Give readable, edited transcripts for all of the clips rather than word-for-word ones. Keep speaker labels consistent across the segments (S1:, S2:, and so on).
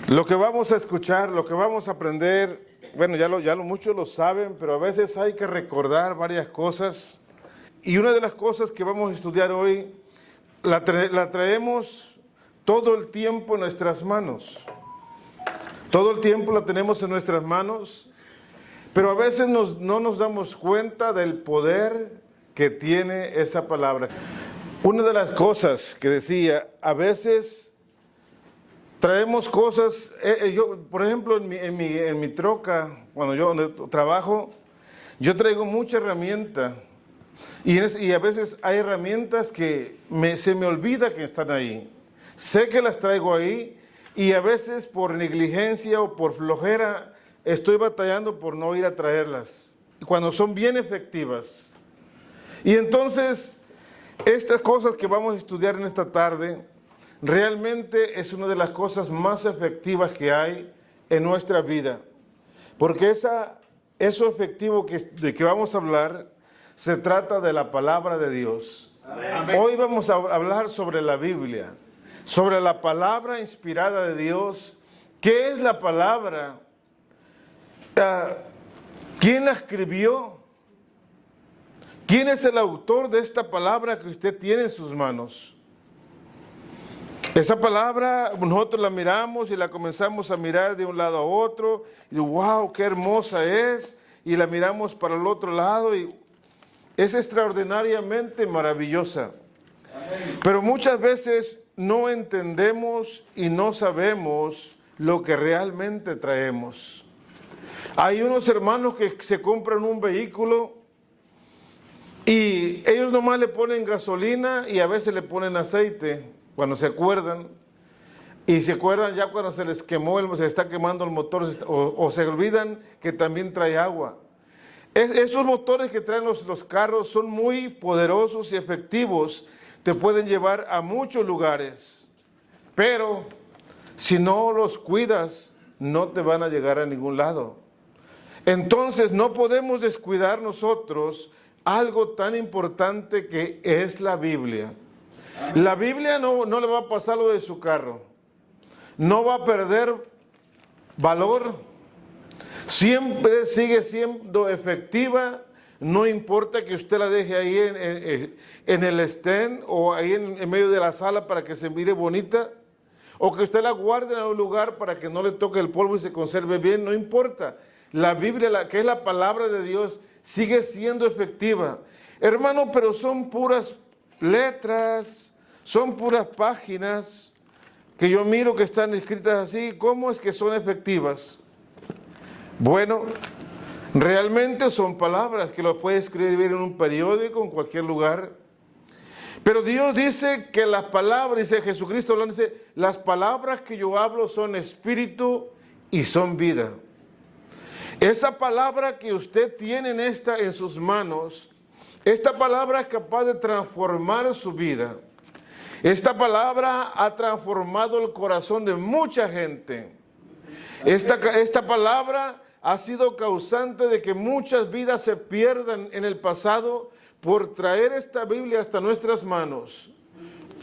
S1: Lo que vamos a escuchar, lo que vamos a aprender, bueno, muchos lo saben, pero a veces hay que recordar varias cosas. Y una de las cosas que vamos a estudiar hoy, la traemos todo el tiempo en nuestras manos. Todo el tiempo la tenemos en nuestras manos, pero a veces no nos damos cuenta del poder que tiene esa palabra. Una de las cosas que decía, a veces traemos cosas, yo, por ejemplo, en mi troca, cuando yo trabajo, yo traigo mucha herramienta y a veces hay herramientas que se me olvida que están ahí. Sé que las traigo ahí y a veces por negligencia o por flojera estoy batallando por no ir a traerlas, cuando son bien efectivas. Y entonces, estas cosas que vamos a estudiar en esta tarde, realmente es una de las cosas más efectivas que hay en nuestra vida. Porque eso efectivo de que vamos a hablar, se trata de la palabra de Dios. Amén. Hoy vamos a hablar sobre la Biblia, sobre la palabra inspirada de Dios. ¿Qué es la palabra? ¿Quién la escribió? ¿Quién es el autor de esta palabra que usted tiene en sus manos? Esa palabra nosotros la miramos y la comenzamos a mirar de un lado a otro. Y wow, qué hermosa es. Y la miramos para el otro lado y es extraordinariamente maravillosa. Amén. Pero muchas veces no entendemos y no sabemos lo que realmente traemos. Hay unos hermanos que se compran un vehículo y ellos nomás le ponen gasolina y a veces le ponen aceite cuando se acuerdan. Y se acuerdan ya cuando se les quemó, se está quemando el motor o se olvidan que también trae agua. Esos motores que traen los carros son muy poderosos y efectivos. Te pueden llevar a muchos lugares. Pero si no los cuidas, no te van a llegar a ningún lado. Entonces no podemos descuidar nosotros algo tan importante que es la Biblia. Amén. La Biblia no le va a pasar lo de su carro. No va a perder valor. Siempre sigue siendo efectiva. No importa que usted la deje ahí en el stand o ahí en medio de la sala para que se mire bonita. O que usted la guarde en un lugar para que no le toque el polvo y se conserve bien. No importa. La Biblia, que es la palabra de Dios, sigue siendo efectiva. Hermano, pero son puras letras, son puras páginas que yo miro que están escritas así. ¿Cómo es que son efectivas? Bueno, realmente son palabras que lo puede escribir en un periódico, en cualquier lugar. Pero Dios dice que las palabras, dice Jesucristo hablando, dice, las palabras que yo hablo son espíritu y son vida. Esa palabra que usted tiene en sus manos, esta palabra es capaz de transformar su vida. Esta palabra ha transformado el corazón de mucha gente. Esta palabra ha sido causante de que muchas vidas se pierdan en el pasado por traer esta Biblia hasta nuestras manos.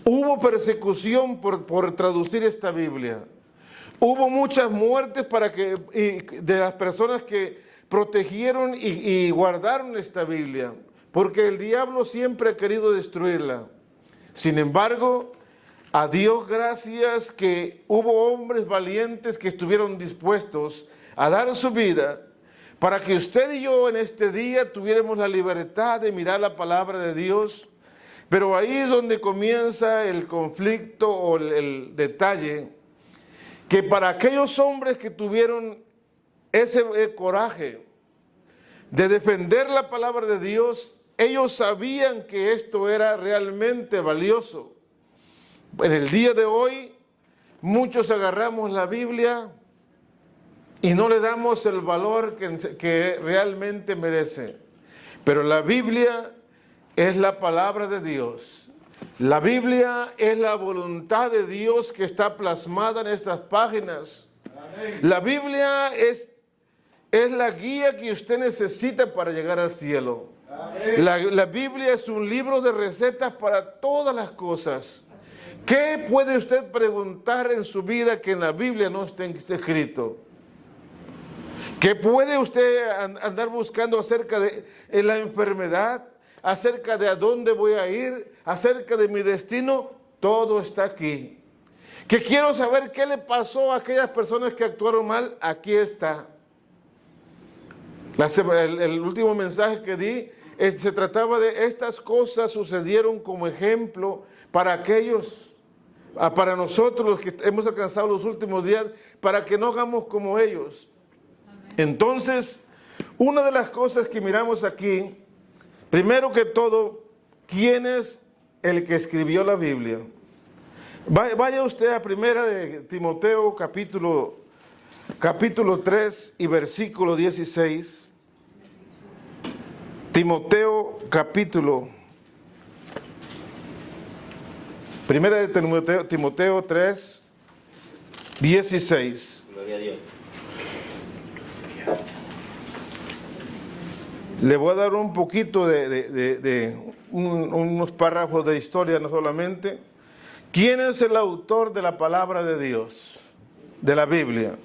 S1: Hubo persecución por traducir esta Biblia. Hubo muchas muertes de las personas que protegieron y guardaron esta Biblia, porque el diablo siempre ha querido destruirla. Sin embargo, a Dios gracias que hubo hombres valientes que estuvieron dispuestos a dar su vida para que usted y yo en este día tuviéramos la libertad de mirar la palabra de Dios. Pero ahí es donde comienza el conflicto o el detalle, que para aquellos hombres que tuvieron ese coraje de defender la palabra de Dios, ellos sabían que esto era realmente valioso. En el día de hoy, muchos agarramos la Biblia y no le damos el valor que realmente merece. Pero la Biblia es la palabra de Dios. La Biblia es la voluntad de Dios que está plasmada en estas páginas. Amén. La Biblia es la guía que usted necesita para llegar al cielo. La Biblia es un libro de recetas para todas las cosas ¿Qué puede usted preguntar en su vida que en la Biblia no esté escrito? ¿Qué puede usted andar buscando acerca de la enfermedad? Acerca de a dónde voy a ir, acerca de mi destino, todo está aquí. Que quiero saber qué le pasó a aquellas personas que actuaron mal, aquí está. El último mensaje que di se trataba de estas cosas sucedieron como ejemplo para aquellos, para nosotros los que hemos alcanzado los últimos días, para que no hagamos como ellos. Entonces, una de las cosas que miramos aquí, primero que todo, ¿quién es el que escribió la Biblia? Vaya usted a primera de Timoteo capítulo 3 y versículo 16. Primera de Timoteo 3, 16.
S2: Gloria a Dios.
S1: Le voy a dar un poquito unos párrafos de historia, no solamente. ¿Quién es el autor de la palabra de Dios, de la Biblia?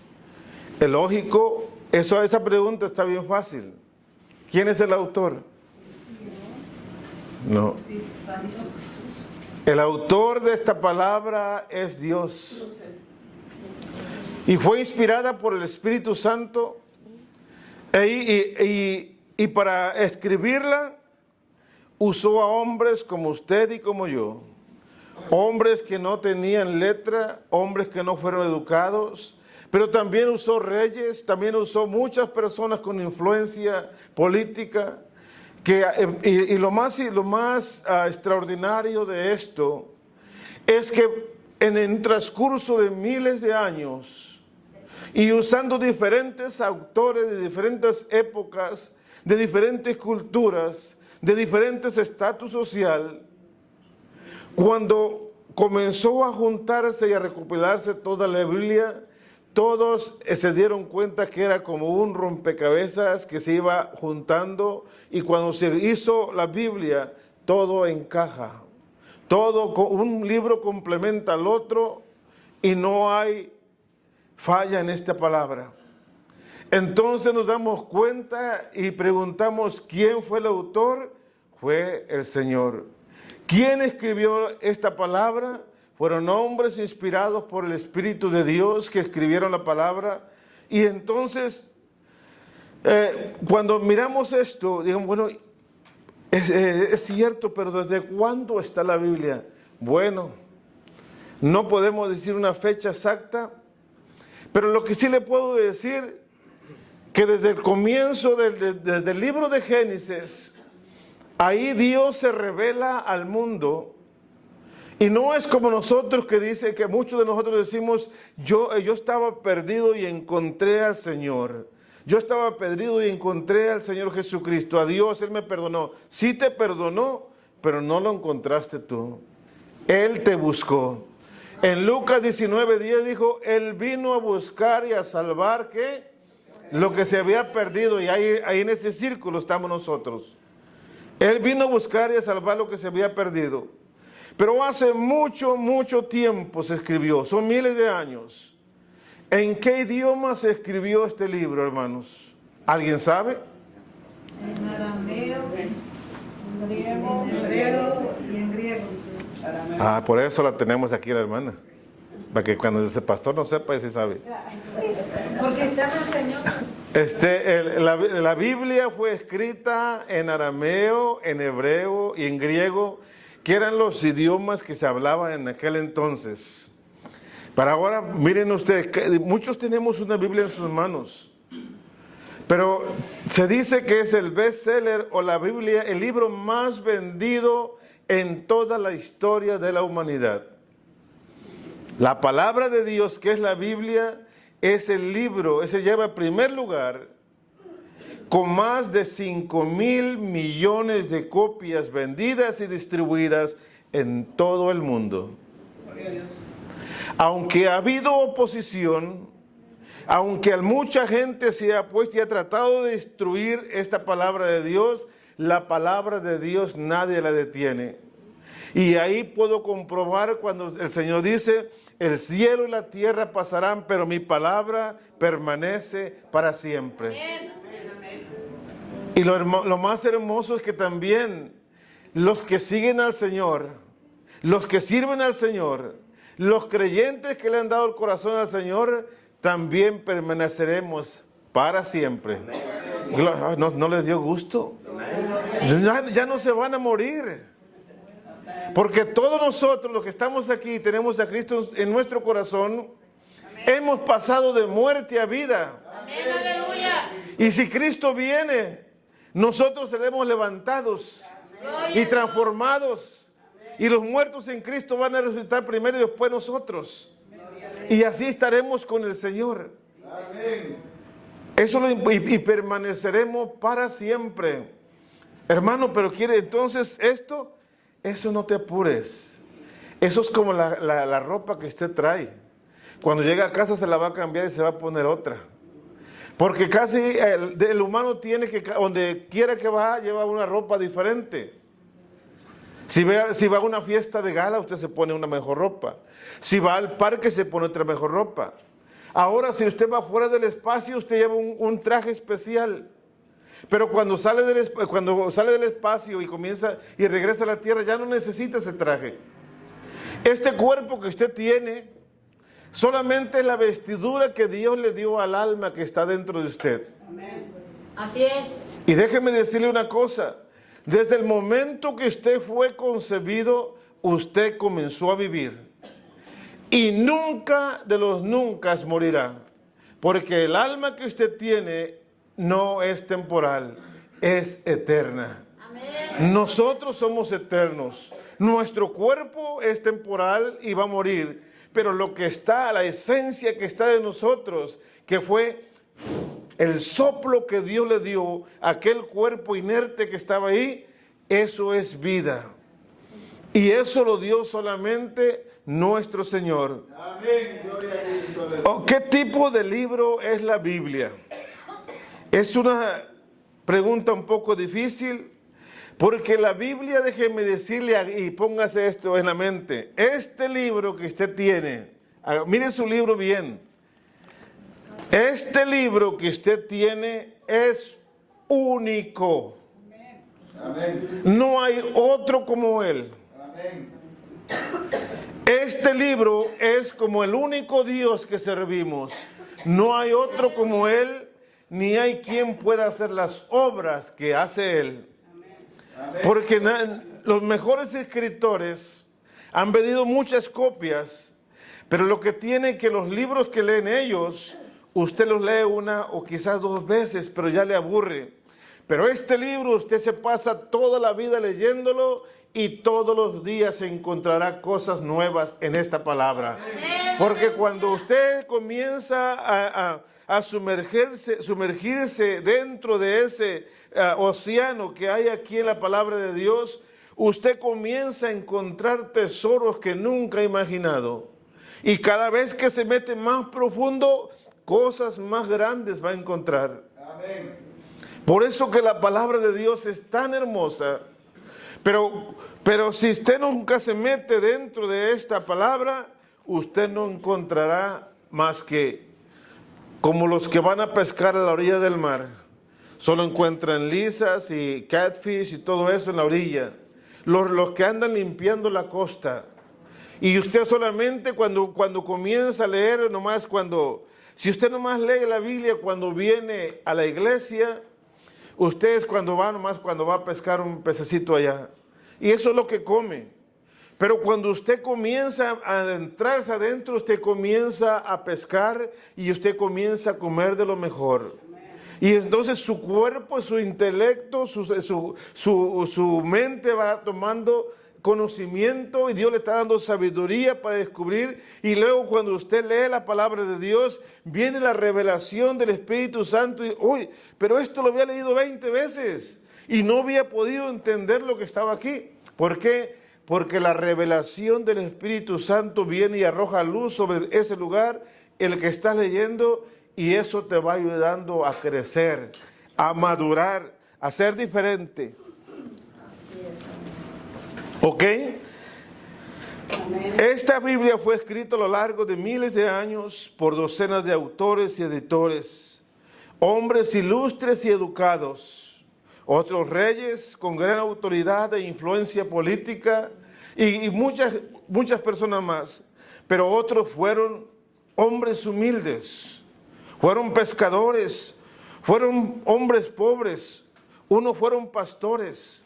S1: Es lógico, esa pregunta está bien fácil. ¿Quién es el autor? No. El autor de esta palabra es Dios. Y fue inspirada por el Espíritu Santo. Y para escribirla, usó a hombres como usted y como yo. Hombres que no tenían letra, hombres que no fueron educados, pero también usó reyes, también usó muchas personas con influencia política. Lo más extraordinario de esto es que en el transcurso de miles de años y usando diferentes autores de diferentes épocas, de diferentes culturas, de diferentes estatus social, cuando comenzó a juntarse y a recopilarse toda la Biblia, todos se dieron cuenta que era como un rompecabezas que se iba juntando, y cuando se hizo la Biblia, todo encaja. Un libro complementa al otro y no hay falla en esta palabra. Entonces nos damos cuenta y preguntamos quién fue el autor. Fue el Señor. ¿Quién escribió esta palabra? Fueron hombres inspirados por el Espíritu de Dios que escribieron la palabra. Y entonces, cuando miramos esto, digamos, bueno, es cierto, pero ¿desde cuándo está la Biblia? Bueno, no podemos decir una fecha exacta, pero lo que sí le puedo decir, que desde el comienzo, desde el libro de Génesis, ahí Dios se revela al mundo. Y no es como nosotros que dice, que muchos de nosotros decimos, yo estaba perdido y encontré al Señor. Yo estaba perdido y encontré al Señor Jesucristo, a Dios, Él me perdonó. Sí te perdonó, pero no lo encontraste tú. Él te buscó. En Lucas 19:10 dijo, Él vino a buscar y a salvar, ¿qué? Lo que se había perdido. Y ahí en ese círculo estamos nosotros. Él vino a buscar y a salvar lo que se había perdido. Pero hace mucho, mucho tiempo se escribió, son miles de años. ¿En qué idioma se escribió este libro, hermanos? ¿Alguien sabe?
S3: En arameo, en hebreo y en griego.
S1: Ah, por eso la tenemos aquí la hermana. Para que cuando ese pastor no sepa, ese sabe.
S3: Porque está enseñando.
S1: La Biblia fue escrita en arameo, en hebreo y en griego, que eran los idiomas que se hablaban en aquel entonces. Para ahora, miren ustedes, muchos tenemos una Biblia en sus manos, pero se dice que es el bestseller o la Biblia, el libro más vendido en toda la historia de la humanidad. La palabra de Dios, que es la Biblia, es el libro, ese lleva primer lugar con más de 5,000 millones de copias vendidas y distribuidas en todo el mundo. Aunque ha habido oposición, aunque mucha gente se ha puesto y ha tratado de destruir esta palabra de Dios, la palabra de Dios nadie la detiene. Y ahí puedo comprobar cuando el Señor dice, el cielo y la tierra pasarán, pero mi palabra permanece para siempre. Y lo más hermoso es que también los que siguen al Señor, los que sirven al Señor, los creyentes que le han dado el corazón al Señor, también permaneceremos para siempre. ¿No les dio gusto? Ya no se van a morir. Porque todos nosotros los que estamos aquí, tenemos a Cristo en nuestro corazón, hemos pasado de muerte a vida. Y si Cristo viene, nosotros seremos levantados y transformados. Y los muertos en Cristo van a resucitar primero y después nosotros. Y así estaremos con el Señor. Y permaneceremos para siempre. Hermano, pero quiere entonces esto, eso no te apures. Eso es como la ropa que usted trae. Cuando llega a casa se la va a cambiar y se va a poner otra. Porque casi el humano tiene que, donde quiera que va, lleva una ropa diferente. Si va a una fiesta de gala, usted se pone una mejor ropa. Si va al parque, se pone otra mejor ropa. Ahora, si usted va fuera del espacio, usted lleva un traje especial. Pero cuando sale del espacio y comienza y regresa a la tierra, ya no necesita ese traje. Este cuerpo que usted tiene, solamente es la vestidura que Dios le dio al alma que está dentro de usted.
S2: Amén. Así es.
S1: Y déjeme decirle una cosa. Desde el momento que usted fue concebido, usted comenzó a vivir. Y nunca de los nunca morirá. Porque el alma que usted tiene no es temporal, es eterna.
S2: Amén.
S1: Nosotros somos eternos. Nuestro cuerpo es temporal y va a morir. Pero lo que está, la esencia que está de nosotros, que fue el soplo que Dios le dio a aquel cuerpo inerte que estaba ahí, eso es vida. Y eso lo dio solamente nuestro Señor.
S4: Amén. Gloria a Dios.
S1: ¿Qué tipo de libro es la Biblia? Es una pregunta un poco difícil, porque la Biblia, déjeme decirle, y póngase esto en la mente, este libro que usted tiene, mire su libro bien, este libro que usted tiene es único.
S4: Amén.
S1: No hay otro como él.
S4: Amén.
S1: Este libro es como el único Dios que servimos. No hay otro como él, ni hay quien pueda hacer las obras que hace él. Porque los mejores escritores han vendido muchas copias, pero lo que tiene que los libros que leen ellos, usted los lee una o quizás dos veces, pero ya le aburre. Pero este libro usted se pasa toda la vida leyéndolo y todos los días encontrará cosas nuevas en esta palabra. Porque cuando usted comienza a sumergirse dentro de ese océano que hay aquí en la palabra de Dios, usted comienza a encontrar tesoros que nunca ha imaginado. Y cada vez que se mete más profundo, cosas más grandes va a encontrar.
S4: Amén.
S1: Por eso que la palabra de Dios es tan hermosa. Pero si usted nunca se mete dentro de esta palabra, usted no encontrará más que como los que van a pescar a la orilla del mar. Solo encuentran lisas y catfish y todo eso en la orilla. Los que andan limpiando la costa. Y usted solamente cuando comienza a leer, si usted nomás lee la Biblia cuando viene a la iglesia, usted es cuando va a pescar un pececito allá. Y eso es lo que come. Pero cuando usted comienza a adentrarse adentro, usted comienza a pescar y usted comienza a comer de lo mejor. Y entonces su cuerpo, su intelecto, su mente va tomando conocimiento y Dios le está dando sabiduría para descubrir. Y luego cuando usted lee la palabra de Dios, viene la revelación del Espíritu Santo y, uy, pero esto lo había leído 20 veces y no había podido entender lo que estaba aquí. ¿Por qué? Porque la revelación del Espíritu Santo viene y arroja luz sobre ese lugar, el que estás leyendo, y eso te va ayudando a crecer, a madurar, a ser diferente. ¿Ok? Esta Biblia fue escrita a lo largo de miles de años por docenas de autores y editores, hombres ilustres y educados, otros reyes con gran autoridad e influencia política y muchas personas más. Pero otros fueron hombres humildes, fueron pescadores, fueron hombres pobres, unos fueron pastores.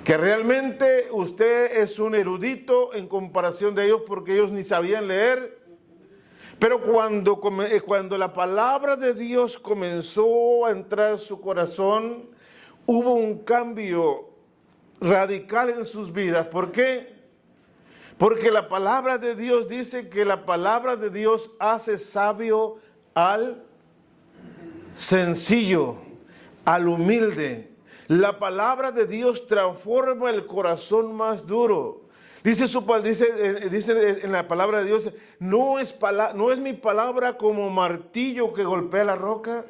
S1: Que realmente usted es un erudito en comparación de ellos porque ellos ni sabían leer. Pero cuando la palabra de Dios comenzó a entrar en su corazón, hubo un cambio radical en sus vidas. ¿Por qué? Porque la palabra de Dios dice que la palabra de Dios hace sabio al sencillo, al humilde. La palabra de Dios transforma el corazón más duro. Dice en la palabra de Dios, no es mi palabra como martillo que golpea la roca.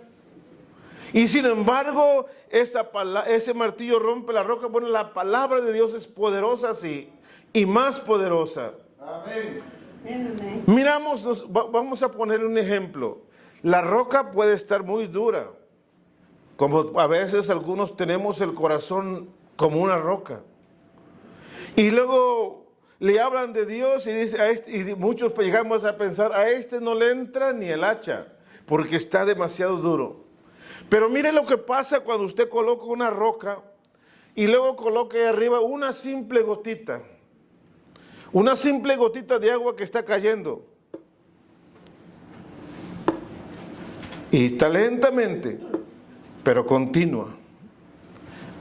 S1: Y sin embargo, ese martillo rompe la roca. Bueno, la palabra de Dios es poderosa, sí, y más poderosa.
S4: Amén.
S1: Vamos a poner un ejemplo. La roca puede estar muy dura, como a veces algunos tenemos el corazón como una roca. Y luego le hablan de Dios y dice y muchos llegamos a pensar, a este no le entra ni el hacha, porque está demasiado duro. Pero mire lo que pasa cuando usted coloca una roca y luego coloca ahí arriba una simple gotita de agua que está cayendo. Y está lentamente, pero continua.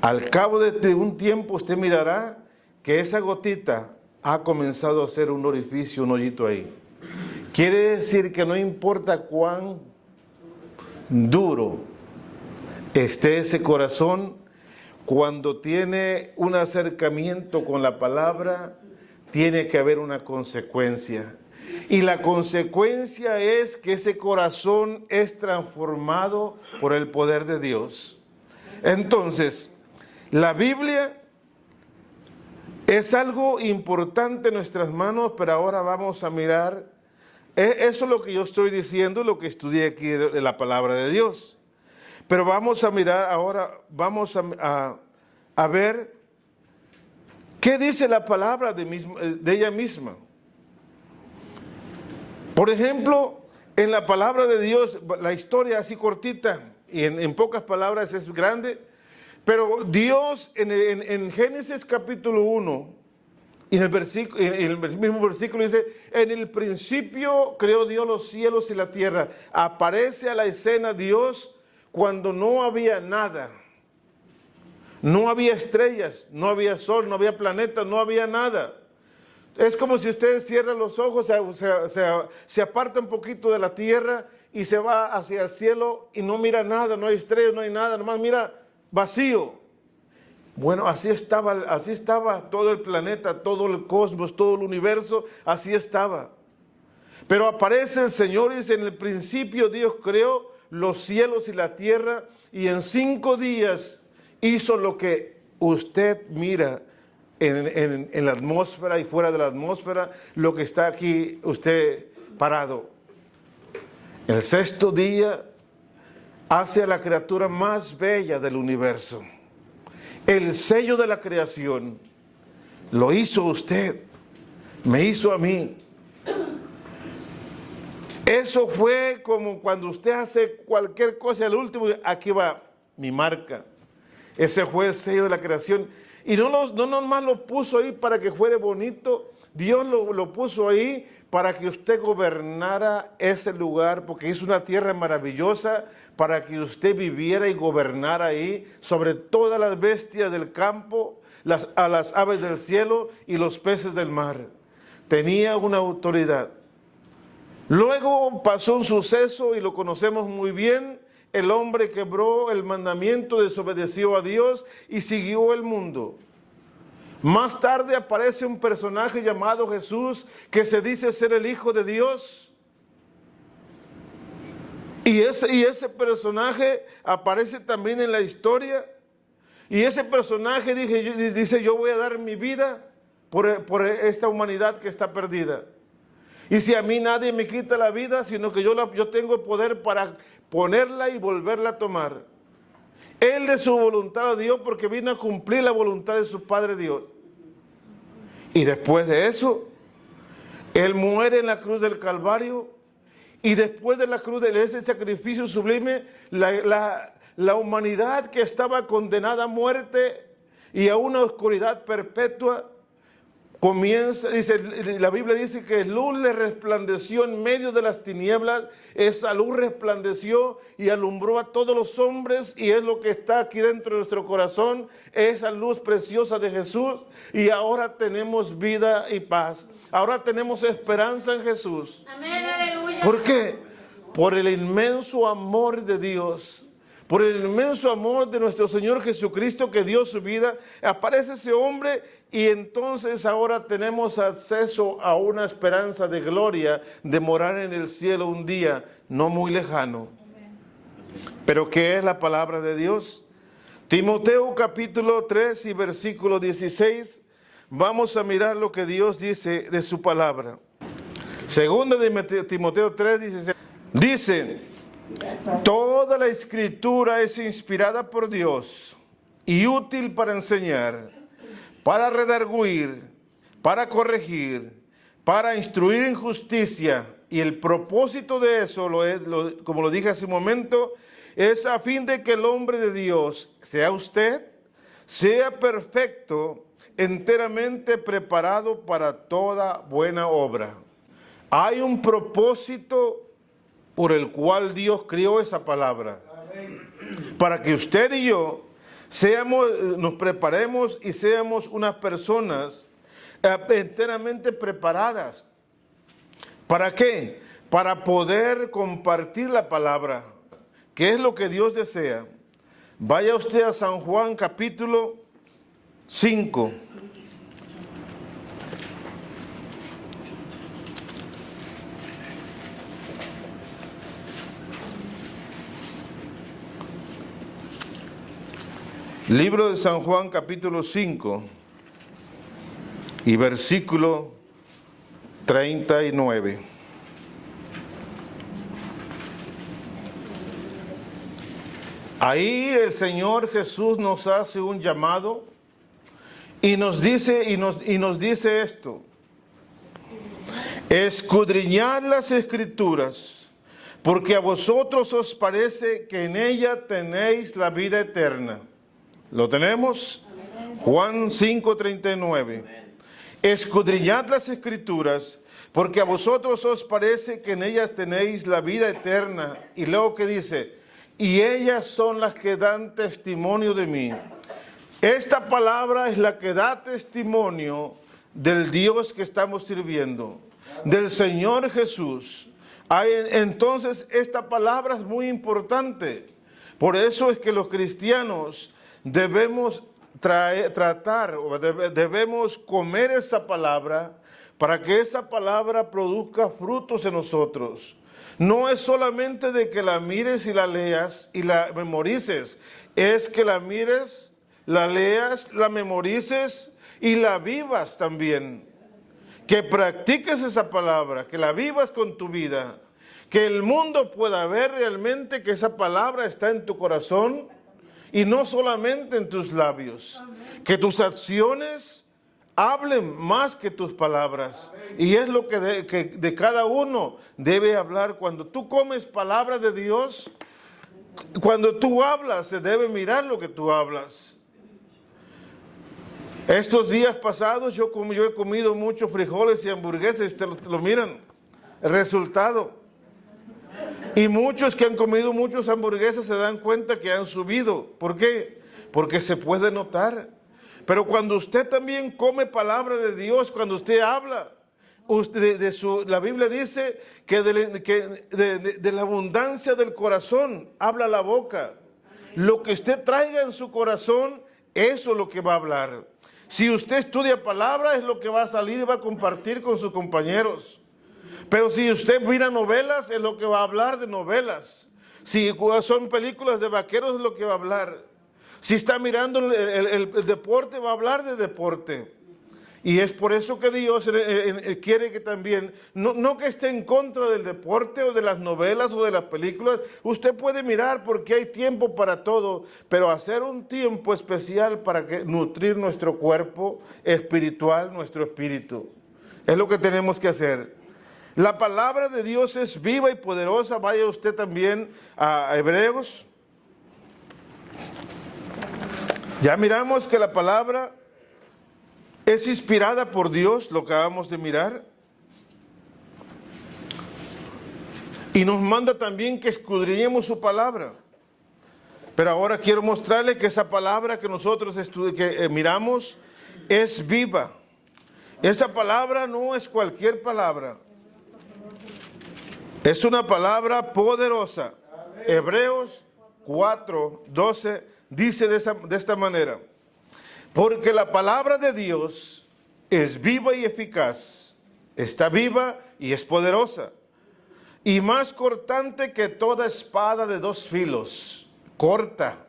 S1: Al cabo de un tiempo usted mirará que esa gotita ha comenzado a hacer un orificio, un hoyito ahí. Quiere decir que no importa cuán duro esté ese corazón, cuando tiene un acercamiento con la palabra, tiene que haber una consecuencia. Y la consecuencia es que ese corazón es transformado por el poder de Dios. Entonces, la Biblia es algo importante en nuestras manos, pero ahora vamos a mirar, eso es lo que yo estoy diciendo, lo que estudié aquí de la palabra de Dios. Pero vamos a mirar ahora, vamos a ver qué dice la palabra de ella misma. Por ejemplo, en la palabra de Dios, la historia así cortita y en pocas palabras es grande, pero Dios en Génesis capítulo 1, y en el mismo versículo dice, en el principio creó Dios los cielos y la tierra. Aparece a la escena Dios cuando no había nada. No había estrellas, no había sol, no había planeta, no había nada. Es como si usted cierra los ojos, se aparta un poquito de la tierra y se va hacia el cielo y no mira nada, no hay estrellas, no hay nada, nomás mira vacío. Bueno, así estaba todo el planeta, todo el cosmos, todo el universo, así estaba. Pero aparece el Señor y dice, en el principio Dios creó los cielos y la tierra y en 5 días hizo lo que usted mira en la atmósfera y fuera de la atmósfera, lo que está aquí usted parado. El 6º día hace a la criatura más bella del universo. El sello de la creación lo hizo usted, me hizo a mí. Eso fue como cuando usted hace cualquier cosa, al último, aquí va mi marca. Ese fue el sello de la creación. Y no nomás lo puso ahí para que fuera bonito, Dios lo puso ahí para que usted gobernara ese lugar, porque es una tierra maravillosa para que usted viviera y gobernara ahí sobre todas las bestias del campo, a las aves del cielo y los peces del mar. Tenía una autoridad. Luego pasó un suceso y lo conocemos muy bien. El hombre quebró el mandamiento, desobedeció a Dios y siguió el mundo. Más tarde aparece un personaje llamado Jesús que se dice ser el Hijo de Dios. Y ese personaje aparece también en la historia. Y ese personaje dice, yo voy a dar mi vida por esta humanidad que está perdida. Y si a mí nadie me quita la vida, sino que yo tengo el poder para ponerla y volverla a tomar. Él de su voluntad la dio porque vino a cumplir la voluntad de su Padre Dios. Y después de eso, Él muere en la cruz del Calvario. Y después de la cruz, de ese sacrificio sublime, la humanidad que estaba condenada a muerte y a una oscuridad perpetua, comienza, la Biblia dice que luz le resplandeció en medio de las tinieblas. Esa luz resplandeció y alumbró a todos los hombres, y es lo que está aquí dentro de nuestro corazón, esa luz preciosa de Jesús. Y ahora tenemos vida y paz. Ahora tenemos esperanza en Jesús.
S2: Amén, aleluya.
S1: ¿Por qué? Por el inmenso amor de Dios. Por el inmenso amor de nuestro Señor Jesucristo, que dio su vida. Aparece ese hombre y entonces ahora tenemos acceso a una esperanza de gloria, de morar en el cielo un día no muy lejano. Pero ¿qué es la palabra de Dios? Timoteo capítulo 3 y versículo 16. Vamos a mirar lo que Dios dice de su palabra. Segunda de Timoteo 3, 16. Dice: toda la escritura es inspirada por Dios y útil para enseñar, para redarguir, para corregir, para instruir en justicia. Y el propósito de eso, como lo dije hace un momento, es a fin de que el hombre de Dios, sea usted, sea perfecto, enteramente preparado para toda buena obra. Hay un propósito por el cual Dios creó esa palabra. Para que usted y yo nos preparemos y seamos unas personas enteramente preparadas. ¿Para qué? Para poder compartir la palabra, que es lo que Dios desea. Vaya usted a San Juan capítulo 5. Libro de San Juan capítulo 5 y versículo 39. Ahí el Señor Jesús nos hace un llamado y nos dice esto: escudriñad las Escrituras, porque a vosotros os parece que en ella tenéis la vida eterna. ¿Lo tenemos? Juan 5:39. Escudriñad las Escrituras, porque a vosotros os parece que en ellas tenéis la vida eterna. Y luego que dice: y ellas son las que dan testimonio de mí. Esta palabra es la que da testimonio del Dios que estamos sirviendo, del Señor Jesús. Entonces esta palabra es muy importante. Por eso es que los cristianos debemos debemos comer esa palabra, para que esa palabra produzca frutos en nosotros. No es solamente de que la mires y la leas y la memorices, es que la mires, la leas, la memorices y la vivas también. Que practiques esa palabra, que la vivas con tu vida, que el mundo pueda ver realmente que esa palabra está en tu corazón y no solamente en tus labios. Que tus acciones hablen más que tus palabras. Y es lo que de cada uno debe hablar. Cuando tú comes palabra de Dios, cuando tú hablas, se debe mirar lo que tú hablas. Estos días pasados yo he comido muchos frijoles y hamburguesas. Ustedes lo miran, el resultado. Y muchos que han comido muchas hamburguesas se dan cuenta que han subido. ¿Por qué? Porque se puede notar. Pero cuando usted también come palabra de Dios, cuando usted habla, la Biblia dice que de la abundancia del corazón habla la boca. Lo que usted traiga en su corazón, eso es lo que va a hablar. Si usted estudia palabra, es lo que va a salir y va a compartir con sus compañeros. Pero si usted mira novelas, es lo que va a hablar de novelas. Si son películas de vaqueros, es lo que va a hablar. Si está mirando el deporte, va a hablar de deporte. Y es por eso que Dios quiere que también, no que esté en contra del deporte o de las novelas o de las películas. Usted puede mirar porque hay tiempo para todo, pero hacer un tiempo especial para nutrir nuestro cuerpo espiritual, nuestro espíritu. Es lo que tenemos que hacer. La palabra de Dios es viva y poderosa. Vaya usted también a Hebreos. Ya miramos que la palabra es inspirada por Dios, lo acabamos de mirar. Y nos manda también que escudriñemos su palabra. Pero ahora quiero mostrarle que esa palabra que nosotros miramos es viva. Esa palabra no es cualquier palabra. Es una palabra poderosa. Hebreos 4:12 dice de esta manera: porque la palabra de Dios es viva y eficaz, está viva y es poderosa, y más cortante que toda espada de dos filos, corta,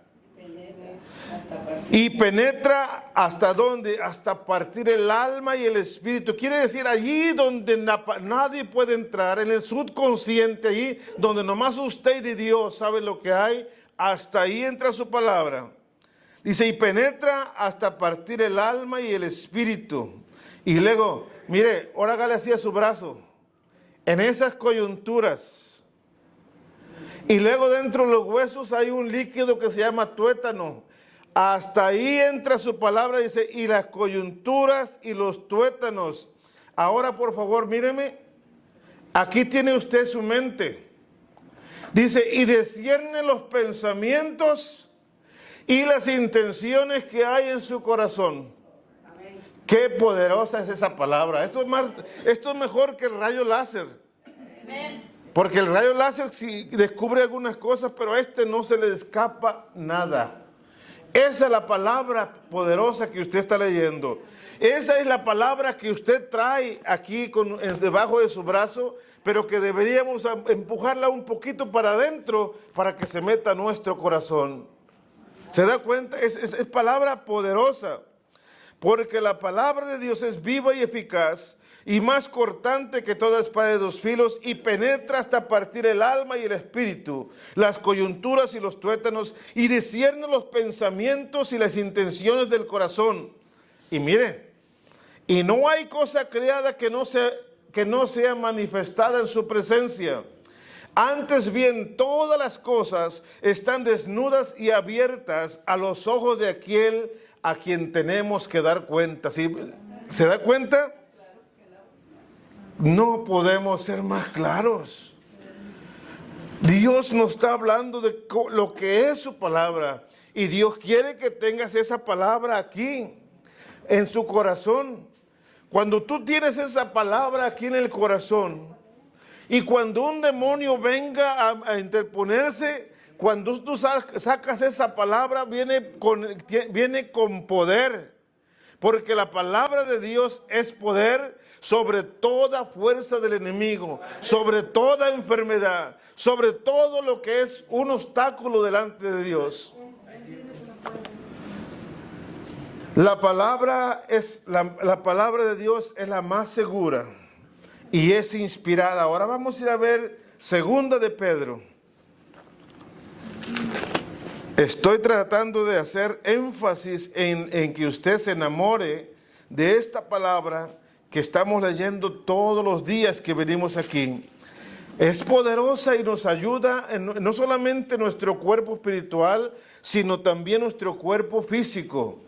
S1: y penetra hasta donde, hasta partir el alma y el espíritu. Quiere decir, allí donde nadie puede entrar, en el subconsciente, allí donde nomás usted y Dios sabe lo que hay, hasta ahí entra su palabra. Dice, y penetra hasta partir el alma y el espíritu. Y luego, mire, ahora hágale así a su brazo, en esas coyunturas. Y luego dentro de los huesos hay un líquido que se llama tuétano. Hasta ahí entra su palabra, dice, y las coyunturas y los tuétanos. Ahora, por favor, míreme, aquí tiene usted su mente. Dice, y discierne los pensamientos y las intenciones que hay en su corazón. Amén. Qué poderosa es esa palabra. Esto es mejor que el rayo láser. Amén. Porque el rayo láser sí descubre algunas cosas, pero a este no se le escapa nada. Esa es la palabra poderosa que usted está leyendo. Esa es la palabra que usted trae aquí debajo de su brazo, pero que deberíamos empujarla un poquito para adentro para que se meta a nuestro corazón. ¿Se da cuenta? Es palabra poderosa, porque la palabra de Dios es viva y eficaz y más cortante que toda espada de dos filos, y penetra hasta partir el alma y el espíritu, las coyunturas y los tuétanos, y discierne los pensamientos y las intenciones del corazón. Y mire, y no hay cosa creada que no sea manifestada en su presencia. Antes bien, todas las cosas están desnudas y abiertas a los ojos de aquel a quien tenemos que dar cuenta. ¿Sí? ¿Se da cuenta? No podemos ser más claros. Dios nos está hablando de lo que es su palabra. Y Dios quiere que tengas esa palabra aquí, en su corazón. Cuando tú tienes esa palabra aquí en el corazón, y cuando un demonio venga a interponerse, cuando tú sacas esa palabra, viene con poder. Porque la palabra de Dios es poder sobre toda fuerza del enemigo, sobre toda enfermedad, sobre todo lo que es un obstáculo delante de Dios. La palabra de Dios es la más segura y es inspirada. Ahora vamos a ir a ver Segunda de Pedro. Estoy tratando de hacer énfasis en que usted se enamore de esta palabra que estamos leyendo todos los días que venimos aquí. Es poderosa y nos ayuda no solamente nuestro cuerpo espiritual, sino también nuestro cuerpo físico.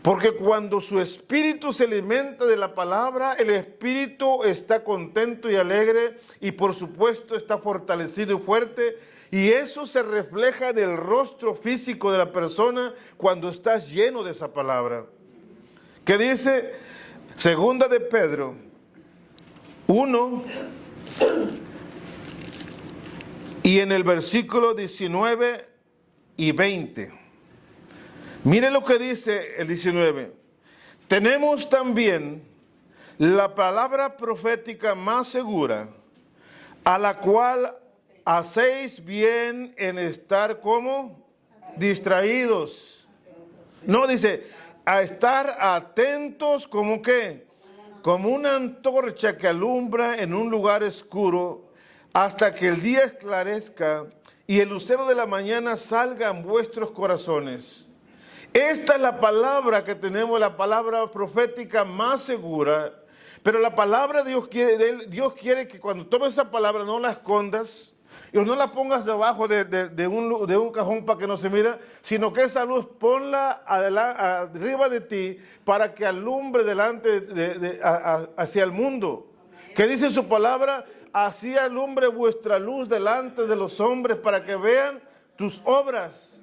S1: Porque cuando su espíritu se alimenta de la palabra, el espíritu está contento y alegre, y por supuesto está fortalecido y fuerte, y eso se refleja en el rostro físico de la persona cuando estás lleno de esa palabra. ¿Qué dice? Segunda de Pedro 1 y en el versículo 19 y 20. Mire lo que dice el 19. Tenemos también la palabra profética más segura, a la cual hacéis bien en estar como distraídos. No, dice, a estar atentos como qué, como una antorcha que alumbra en un lugar oscuro hasta que el día esclarezca y el lucero de la mañana salga en vuestros corazones. Esta es la palabra que tenemos, la palabra profética más segura, pero la palabra de Dios quiere que cuando tomes esa palabra no la escondas y no la pongas debajo de un cajón para que no se mire, sino que esa luz ponla arriba de ti para que alumbre delante hacia el mundo. ¿Qué dice su palabra? Así alumbre vuestra luz delante de los hombres para que vean tus obras.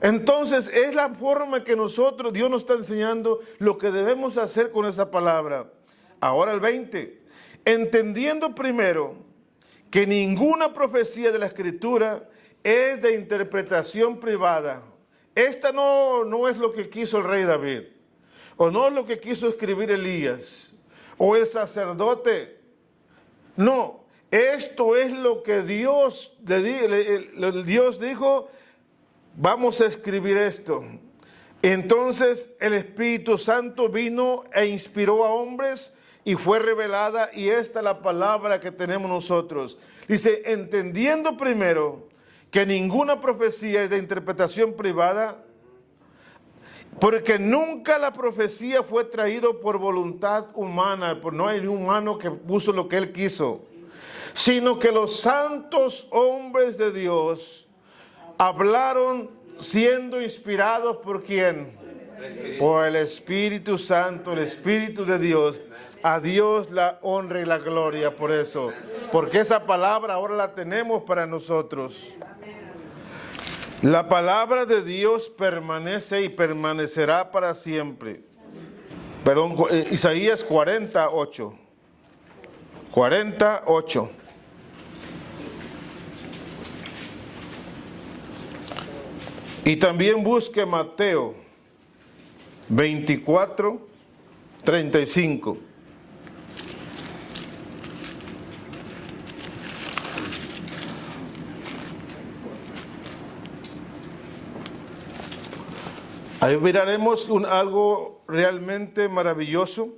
S1: Entonces es la forma que Dios nos está enseñando lo que debemos hacer con esa palabra. Ahora el 20. Entendiendo primero que ninguna profecía de la Escritura es de interpretación privada. Esta no es lo que quiso el rey David, o no es lo que quiso escribir Elías, o el sacerdote. No, esto es lo que Dios dijo, vamos a escribir esto. Entonces el Espíritu Santo vino e inspiró a hombres y fue revelada, y esta es la palabra que tenemos nosotros. Dice, entendiendo primero que ninguna profecía es de interpretación privada, porque nunca la profecía fue traída por voluntad humana, pues no hay ni humano que puso lo que él quiso, sino que los santos hombres de Dios hablaron siendo inspirados ¿por quién? Por el Espíritu Santo, el Espíritu de Dios. A Dios la honra y la gloria por eso, porque esa palabra ahora la tenemos para nosotros. La palabra de Dios permanece y permanecerá para siempre. Perdón, Isaías 48. 48. Y también busque Mateo 24, 35. Ahí miraremos algo realmente maravilloso.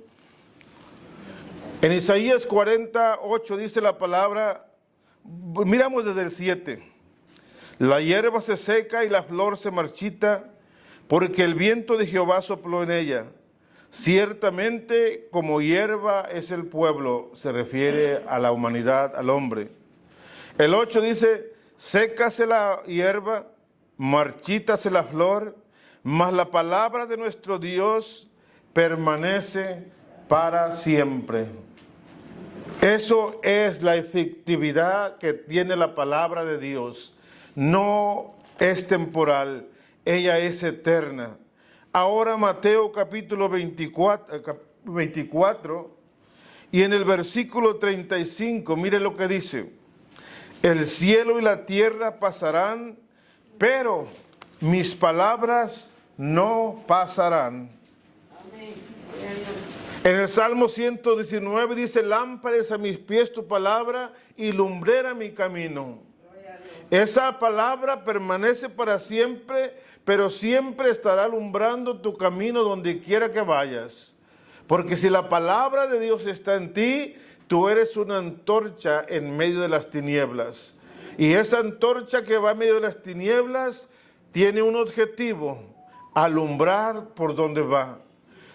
S1: En Isaías 48 dice la palabra, miramos desde el 7. La hierba se seca y la flor se marchita, porque el viento de Jehová sopló en ella. Ciertamente como hierba es el pueblo, se refiere a la humanidad, al hombre. El 8 dice, sécase la hierba, marchítase la flor, mas la palabra de nuestro Dios permanece para siempre. Eso es la efectividad que tiene la palabra de Dios. No es temporal, ella es eterna. Ahora Mateo capítulo 24 y en el versículo 35, mire lo que dice. El cielo y la tierra pasarán, pero mis palabras no pasarán. En el Salmo 119 dice, lámpara es a mis pies tu palabra y lumbrera mi camino. Esa palabra permanece para siempre, pero siempre estará alumbrando tu camino donde quiera que vayas. Porque si la palabra de Dios está en ti, tú eres una antorcha en medio de las tinieblas. Y esa antorcha que va en medio de las tinieblas tiene un objetivo, alumbrar por donde va.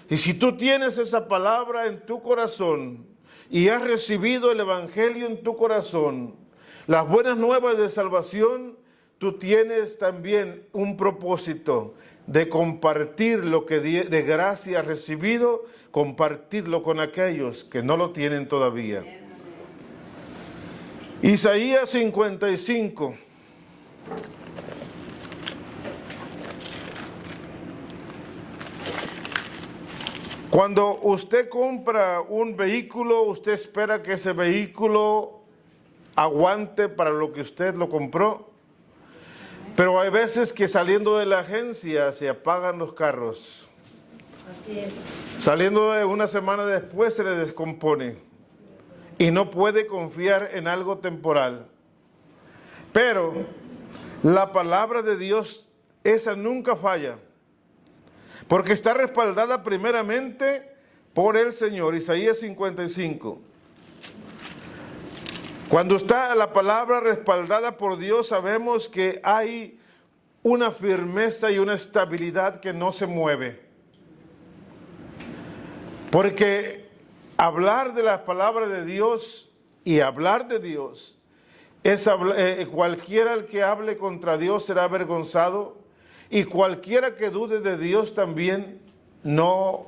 S1: Y si tú tienes esa palabra en tu corazón y has recibido el Evangelio en tu corazón, las buenas nuevas de salvación, tú tienes también un propósito de compartir lo que de gracia has recibido, compartirlo con aquellos que no lo tienen todavía. Isaías 55. Cuando usted compra un vehículo, usted espera que ese vehículo aguante para lo que usted lo compró. Pero hay veces que saliendo de la agencia se apagan los carros.
S2: Así es.
S1: Saliendo de una semana después se le descompone. Y no puede confiar en algo temporal. Pero la palabra de Dios, esa nunca falla. porque está respaldada primeramente por el Señor. Isaías 55. Cuando está la palabra respaldada por Dios, sabemos que hay una firmeza y una estabilidad que no se mueve. Porque hablar de la palabra de Dios y hablar de Dios, cualquiera el que hable contra Dios será avergonzado, y cualquiera que dude de Dios también no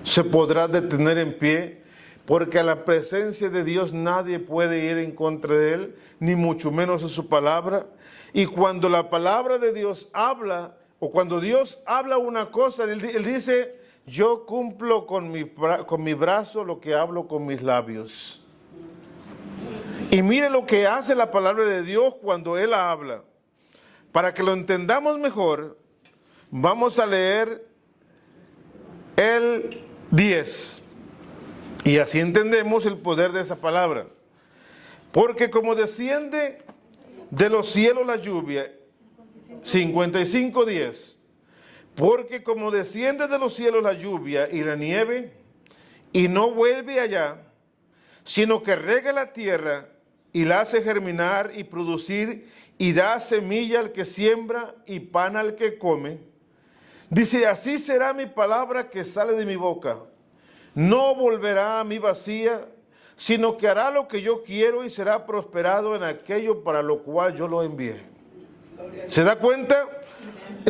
S1: se podrá detener en pie, porque a la presencia de Dios nadie puede ir en contra de Él, ni mucho menos a su palabra. Y cuando la palabra de Dios habla, o cuando Dios habla una cosa, Él dice: yo cumplo con mi brazo lo que hablo con mis labios. Y mire lo que hace la palabra de Dios cuando Él habla. Para que lo entendamos mejor, vamos a leer el 10. Y así entendemos el poder de esa palabra. Porque como desciende de los cielos la lluvia, 55:10. Porque como desciende de los cielos la lluvia y la nieve, y no vuelve allá, sino que riega la tierra y la hace germinar y producir, y da semilla al que siembra y pan al que come. Dice: así será mi palabra que sale de mi boca. No volverá a mí vacía, sino que hará lo que yo quiero y será prosperado en aquello para lo cual yo lo envié. ¿Se da cuenta?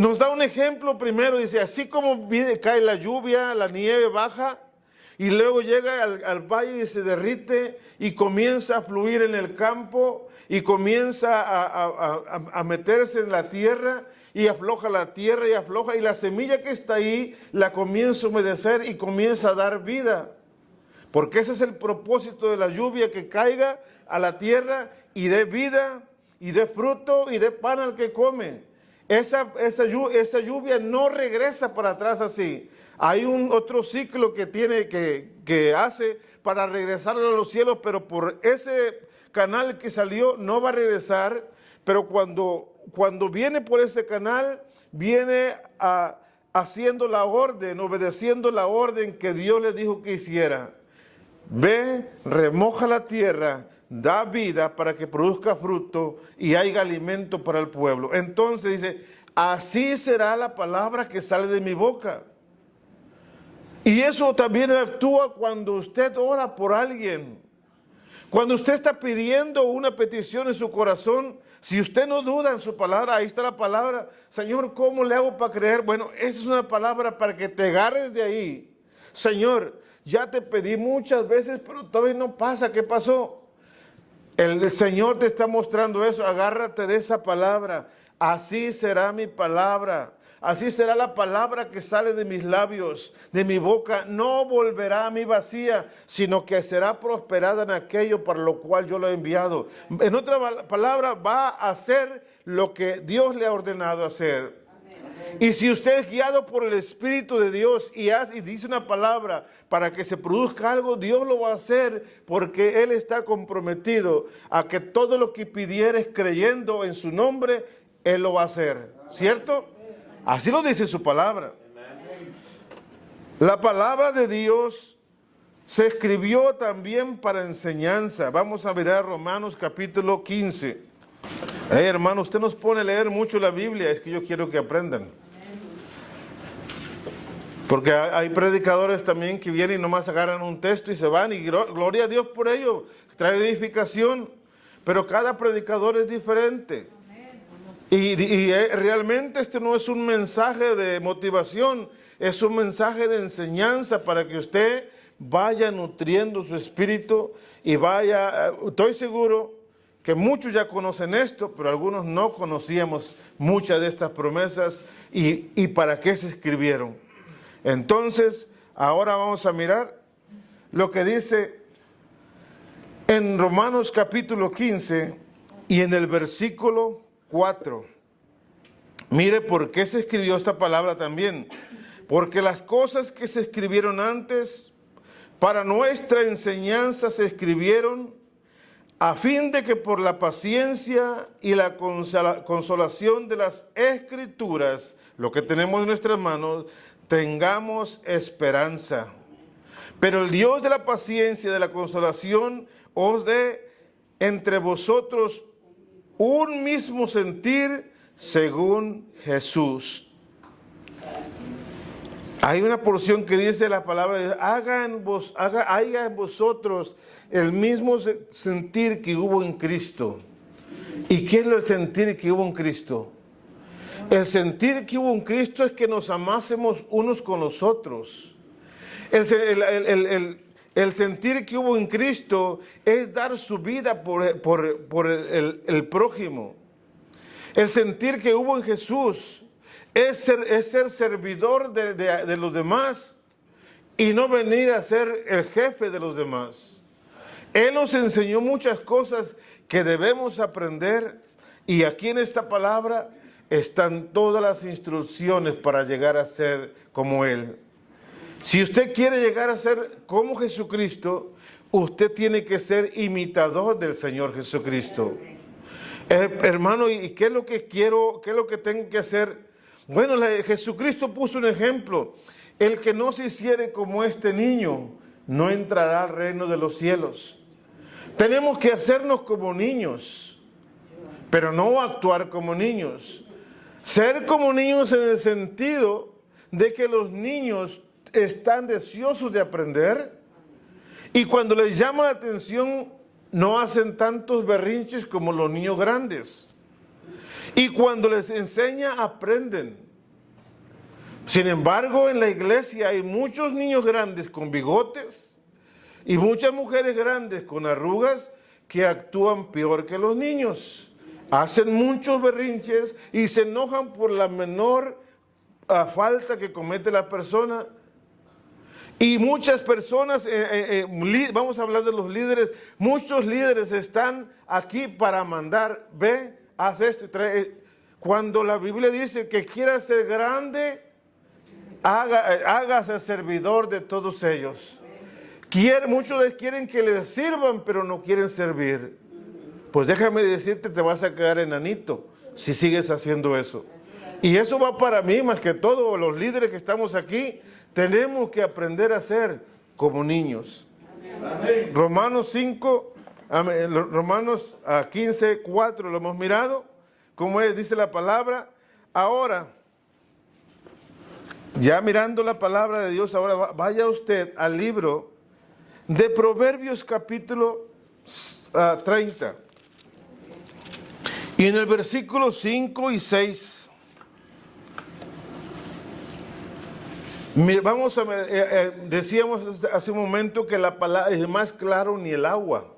S1: Nos da un ejemplo primero, dice: así como cae la lluvia, la nieve baja, y luego llega al valle y se derrite y comienza a fluir en el campo y comienza a meterse en la tierra, y afloja la tierra y afloja, y la semilla que está ahí la comienza a humedecer y comienza a dar vida. Porque ese es el propósito de la lluvia, que caiga a la tierra y dé vida y dé fruto y dé pan al que come. Esa lluvia no regresa para atrás así. Hay otro ciclo que hace para regresar a los cielos, pero por ese canal que salió no va a regresar. Pero cuando viene por ese canal, viene haciendo la orden, obedeciendo la orden que Dios le dijo que hiciera. Ve, remoja la tierra, da vida para que produzca fruto y haya alimento para el pueblo. Entonces dice: así será la palabra que sale de mi boca. Y eso también actúa cuando usted ora por alguien. Cuando usted está pidiendo una petición en su corazón, si usted no duda en su palabra, ahí está la palabra: Señor, ¿cómo le hago para creer? Bueno, esa es una palabra para que te agarres de ahí. Señor, ya te pedí muchas veces, pero todavía no pasa. ¿Qué pasó? El Señor te está mostrando eso. Agárrate de esa palabra. Así será mi palabra. Así será la palabra que sale de mis labios, de mi boca. No volverá a mí vacía, sino que será prosperada en aquello para lo cual yo lo he enviado. En otra palabra, va a hacer lo que Dios le ha ordenado hacer. Y si usted es guiado por el Espíritu de Dios y dice una palabra para que se produzca algo, Dios lo va a hacer, porque Él está comprometido a que todo lo que pidieres creyendo en su nombre, Él lo va a hacer. ¿Cierto? Así lo dice su palabra. La palabra de Dios se escribió también para enseñanza. Vamos a ver a Romanos capítulo 15. Hermano, usted nos pone a leer mucho la Biblia, es que yo quiero que aprendan. Porque hay predicadores también que vienen y nomás agarran un texto y se van, y gloria a Dios por ello, trae edificación, pero cada predicador es diferente. Y realmente este no es un mensaje de motivación, es un mensaje de enseñanza para que usted vaya nutriendo su espíritu y vaya, estoy seguro que muchos ya conocen esto, pero algunos no conocíamos muchas de estas promesas y para qué se escribieron. Entonces, ahora vamos a mirar lo que dice en Romanos capítulo 15 y en el versículo 4. Mire por qué se escribió esta palabra también. Porque las cosas que se escribieron antes para nuestra enseñanza se escribieron, a fin de que por la paciencia y la consolación de las Escrituras, lo que tenemos en nuestras manos, tengamos esperanza. Pero el Dios de la paciencia y de la consolación os dé entre vosotros un mismo sentir según Jesús. Hay una porción que dice la palabra, haya en vosotros el mismo sentir que hubo en Cristo. ¿Y qué es el sentir que hubo en Cristo? El sentir que hubo en Cristo es que nos amásemos unos con los otros. El sentir que hubo en Cristo es dar su vida por el prójimo. El sentir que hubo en Jesús es ser servidor de los demás y no venir a ser el jefe de los demás. Él nos enseñó muchas cosas que debemos aprender, y aquí en esta palabra están todas las instrucciones para llegar a ser como Él. Si usted quiere llegar a ser como Jesucristo, usted tiene que ser imitador del Señor Jesucristo. Hermano, ¿y qué es lo que quiero? ¿Qué es lo que tengo que hacer? Bueno, Jesucristo puso un ejemplo. El que no se hiciere como este niño, no entrará al reino de los cielos. Tenemos que hacernos como niños, pero no actuar como niños. Ser como niños en el sentido de que los niños están deseosos de aprender, y cuando les llama la atención no hacen tantos berrinches como los niños grandes. Y cuando les enseña, aprenden. Sin embargo, en la iglesia hay muchos niños grandes con bigotes y muchas mujeres grandes con arrugas que actúan peor que los niños. Hacen muchos berrinches y se enojan por la menor falta que comete la persona. Y muchas personas, vamos a hablar de los líderes, muchos líderes están aquí para mandar, ve, haz esto y trae. Cuando la Biblia dice que quiera ser grande, hágase servidor de todos ellos. Muchos quieren que les sirvan, pero no quieren servir. Pues déjame decirte, te vas a quedar enanito si sigues haciendo eso. Y eso va para mí más que todo. Los líderes que estamos aquí tenemos que aprender a ser como niños. Amén. Romanos 5, Romanos 15, 4, lo hemos mirado. Como dice la palabra. Ahora, ya mirando la palabra de Dios, ahora vaya usted al libro de Proverbios capítulo 30. Y en el versículo 5 y 6, vamos a ver, decíamos hace un momento que la palabra es más claro ni el agua.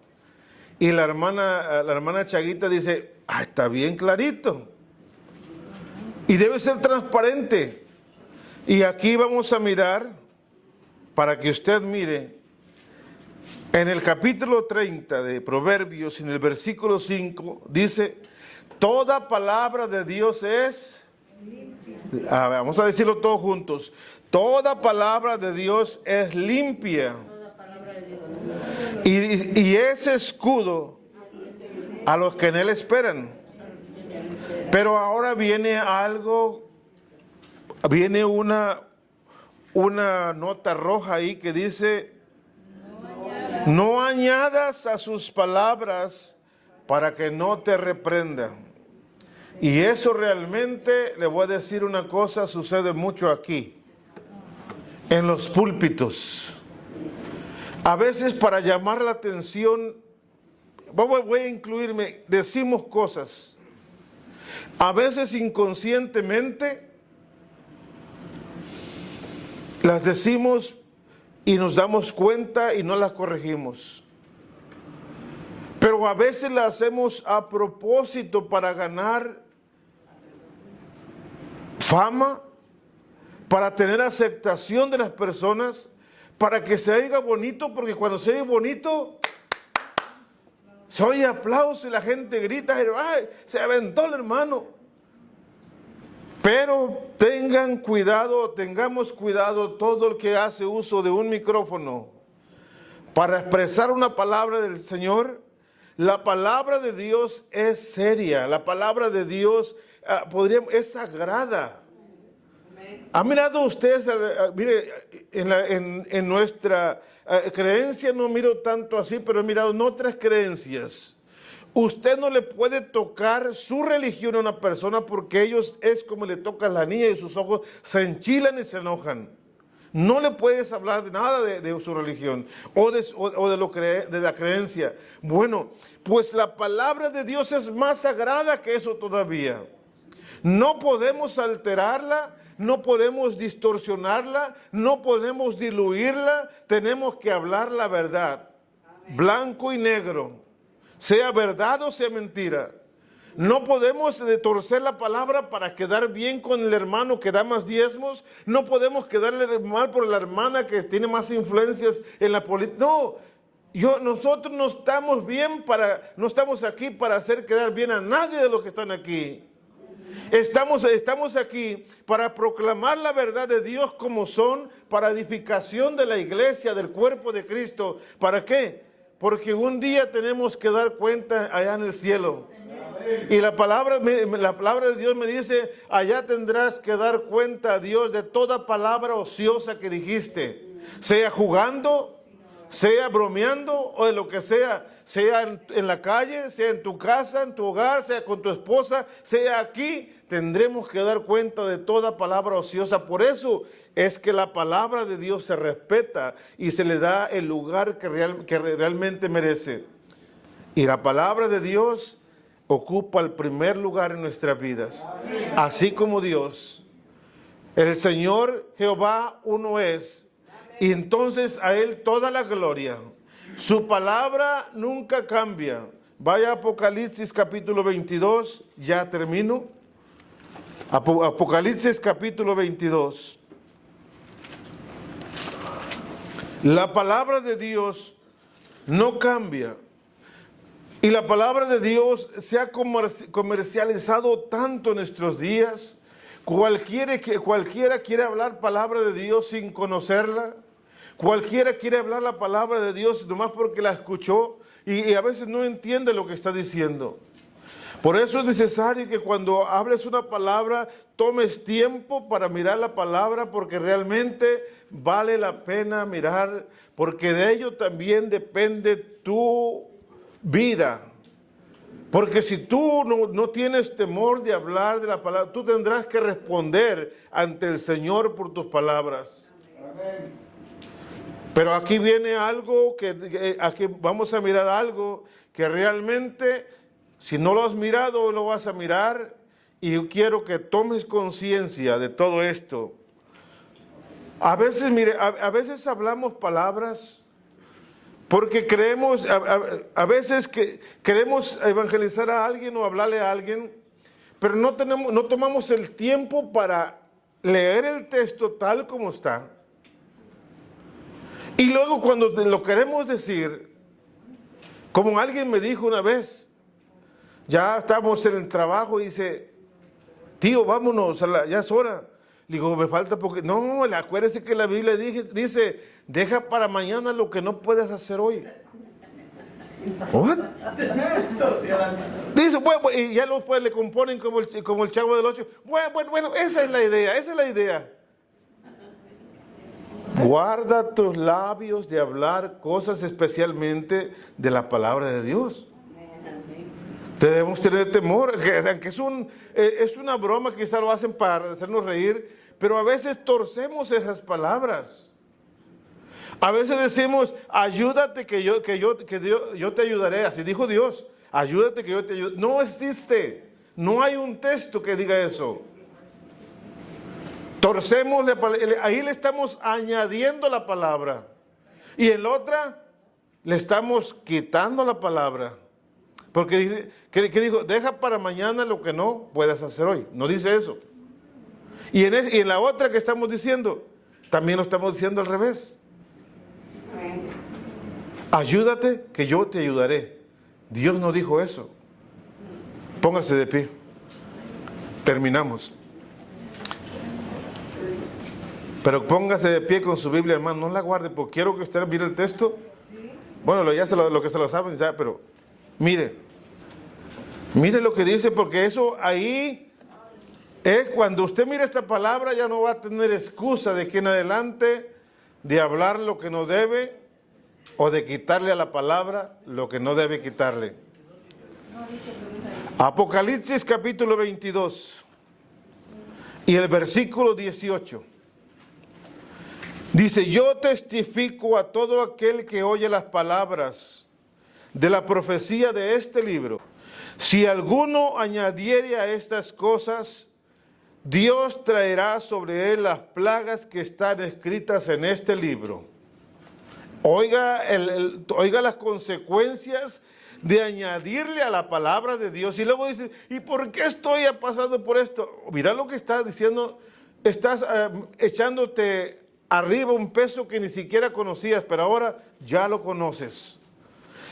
S1: Y la hermana Chaguita dice, está bien clarito. Y debe ser transparente. Y aquí vamos a mirar, para que usted mire, en el capítulo 30 de Proverbios, en el versículo 5, dice, toda palabra de Dios es, vamos a decirlo todos juntos, toda palabra de Dios es limpia y es escudo a los que en él esperan. Pero ahora viene algo, viene una nota roja ahí que dice, no añadas a sus palabras para que no te reprenda. Y eso realmente, le voy a decir una cosa, sucede mucho aquí, en los púlpitos. A veces para llamar la atención, voy a incluirme, decimos cosas. A veces inconscientemente las decimos y nos damos cuenta y no las corregimos. Pero a veces las hacemos a propósito para ganar fama, para tener aceptación de las personas, para que se oiga bonito, porque cuando se oye bonito, se oye aplauso y la gente grita, ¡ay! Se aventó el hermano. Pero tengamos cuidado todo el que hace uso de un micrófono para expresar una palabra del Señor. la palabra de Dios es seria, la palabra de Dios es sagrada. ¿Ha mirado usted, mire, en nuestra creencia no miro tanto así, pero he mirado en otras creencias? Usted no le puede tocar su religión a una persona porque ellos es como le toca a la niña y sus ojos se enchilan y se enojan. No le puedes hablar de nada de su religión o de la creencia. Bueno, pues la palabra de Dios es más sagrada que eso todavía. No podemos alterarla, no podemos distorsionarla, no podemos diluirla. Tenemos que hablar la verdad, blanco y negro, sea verdad o sea mentira. No podemos torcer la palabra para quedar bien con el hermano que da más diezmos. No podemos quedarle mal por la hermana que tiene más influencias en la política. No, nosotros no estamos aquí para hacer quedar bien a nadie de los que están aquí. Estamos aquí para proclamar la verdad de Dios como son, para edificación de la iglesia, del cuerpo de Cristo. ¿Para qué? Porque un día tenemos que dar cuenta allá en el cielo. Y la palabra de Dios me dice, allá tendrás que dar cuenta a Dios de toda palabra ociosa que dijiste, sea jugando, sea bromeando o de lo que sea en la calle, sea en tu casa, en tu hogar, sea con tu esposa, sea aquí, tendremos que dar cuenta de toda palabra ociosa. Por eso es que la palabra de Dios se respeta y se le da el lugar que realmente merece. Y la palabra de Dios ocupa el primer lugar en nuestras vidas. Así como Dios, el Señor Jehová uno es, y entonces a Él toda la gloria. Su palabra nunca cambia. Vaya a Apocalipsis capítulo 22, ya termino. Apocalipsis capítulo 22. La palabra de Dios no cambia. Y la palabra de Dios se ha comercializado tanto en nuestros días. Cualquiera quiere hablar palabra de Dios sin conocerla. Cualquiera quiere hablar la palabra de Dios nomás porque la escuchó y a veces no entiende lo que está diciendo. Por eso es necesario que cuando hables una palabra tomes tiempo para mirar la palabra, porque realmente vale la pena mirar, porque de ello también depende tu vida. Porque si tú no tienes temor de hablar de la palabra, tú tendrás que responder ante el Señor por tus palabras. Amén. Pero aquí viene algo aquí vamos a mirar algo que realmente, si no lo has mirado, lo vas a mirar, y yo quiero que tomes conciencia de todo esto. A veces, a veces hablamos palabras porque creemos, a veces que queremos evangelizar a alguien o hablarle a alguien, pero no tomamos el tiempo para leer el texto tal como está. Y luego cuando lo queremos decir, como alguien me dijo una vez, ya estamos en el trabajo y dice, tío, vámonos, ya es hora. Le digo, me falta porque... No, acuérdese que la Biblia dice, deja para mañana lo que no puedes hacer hoy. ¿What? Dice, bueno, y ya después le componen como el Chavo del Ocho. Bueno, esa es la idea. Guarda tus labios de hablar cosas especialmente de la palabra de Dios. Debemos tener temor, aunque es una broma, quizás lo hacen para hacernos reír, pero a veces torcemos esas palabras. A veces decimos, ayúdate que yo te ayudaré, así dijo Dios, ayúdate que yo te ayudaré. No existe, no hay un texto que diga eso. Torcemos, ahí le estamos añadiendo la palabra, y en la otra le estamos quitando la palabra. Porque dice, que dijo, deja para mañana lo que no puedas hacer hoy. No dice eso. Y en la otra que estamos diciendo, también lo estamos diciendo al revés. Ayúdate que yo te ayudaré. Dios no dijo eso. Póngase de pie. Terminamos. Pero póngase de pie con su Biblia, hermano. No la guarde, porque quiero que usted mire el texto. Bueno, ya lo que se lo saben ya, pero... Mire lo que dice, porque eso ahí es cuando usted mira esta palabra, ya no va a tener excusa de aquí en adelante de hablar lo que no debe o de quitarle a la palabra lo que no debe quitarle. Apocalipsis capítulo 22 y el versículo 18. Dice: yo testifico a todo aquel que oye las palabras de la profecía de este libro. Si alguno añadiere a estas cosas, Dios traerá sobre él las plagas que están escritas en este libro. Oiga, oiga las consecuencias de añadirle a la palabra de Dios. Y luego dice: ¿y por qué estoy pasando por esto? Mira lo que está diciendo. Estás echándote arriba un peso que ni siquiera conocías, pero ahora ya lo conoces.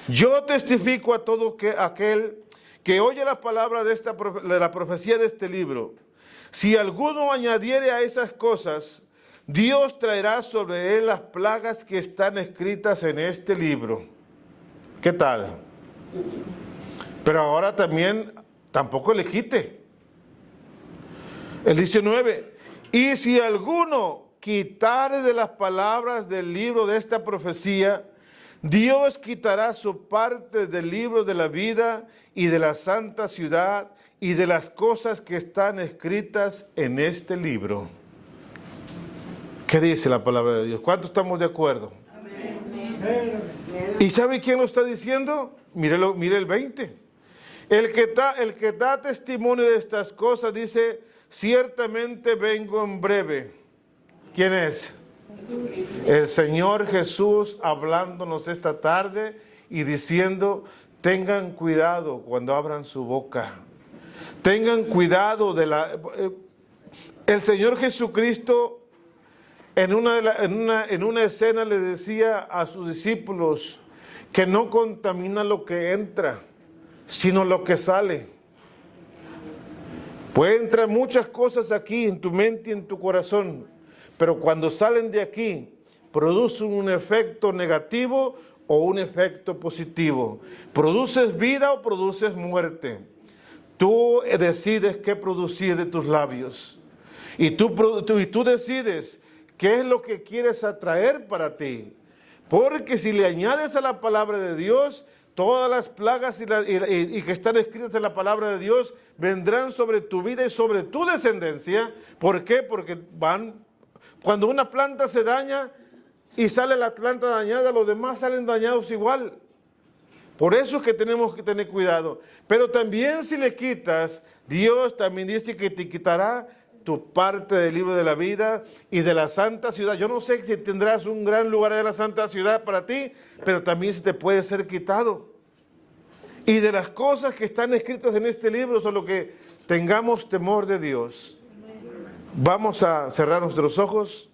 S1: Yo testifico a todo aquel que oye la palabra de la profecía de este libro. Si alguno añadiere a esas cosas, Dios traerá sobre él las plagas que están escritas en este libro. ¿Qué tal? Pero ahora también tampoco le quite. El 19. Y si alguno quitare de las palabras del libro de esta profecía, Dios quitará su parte del libro de la vida y de la santa ciudad y de las cosas que están escritas en este libro. ¿Qué dice la palabra de Dios? ¿Cuántos estamos de acuerdo? Amén. ¿Y sabe quién lo está diciendo? Mire el 20. El que da testimonio de estas cosas dice: ciertamente vengo en breve. ¿Quién es? El Señor Jesús hablándonos esta tarde y diciendo: tengan cuidado cuando abran su boca. Tengan cuidado el Señor Jesucristo en una escena le decía a sus discípulos que no contamina lo que entra, sino lo que sale. Puede entrar muchas cosas aquí en tu mente y en tu corazón, pero cuando salen de aquí, producen un efecto negativo o un efecto positivo. ¿Produces vida o produces muerte? Tú decides qué producir de tus labios. Y tú decides qué es lo que quieres atraer para ti. Porque si le añades a la palabra de Dios, todas las plagas y que están escritas en la palabra de Dios vendrán sobre tu vida y sobre tu descendencia. ¿Por qué? Porque cuando una planta se daña y sale la planta dañada, los demás salen dañados igual. Por eso es que tenemos que tener cuidado. Pero también si le quitas, Dios también dice que te quitará tu parte del libro de la vida y de la santa ciudad. Yo no sé si tendrás un gran lugar de la santa ciudad para ti, pero también se te puede ser quitado. Y de las cosas que están escritas en este libro, solo que tengamos temor de Dios. Vamos a cerrar nuestros ojos.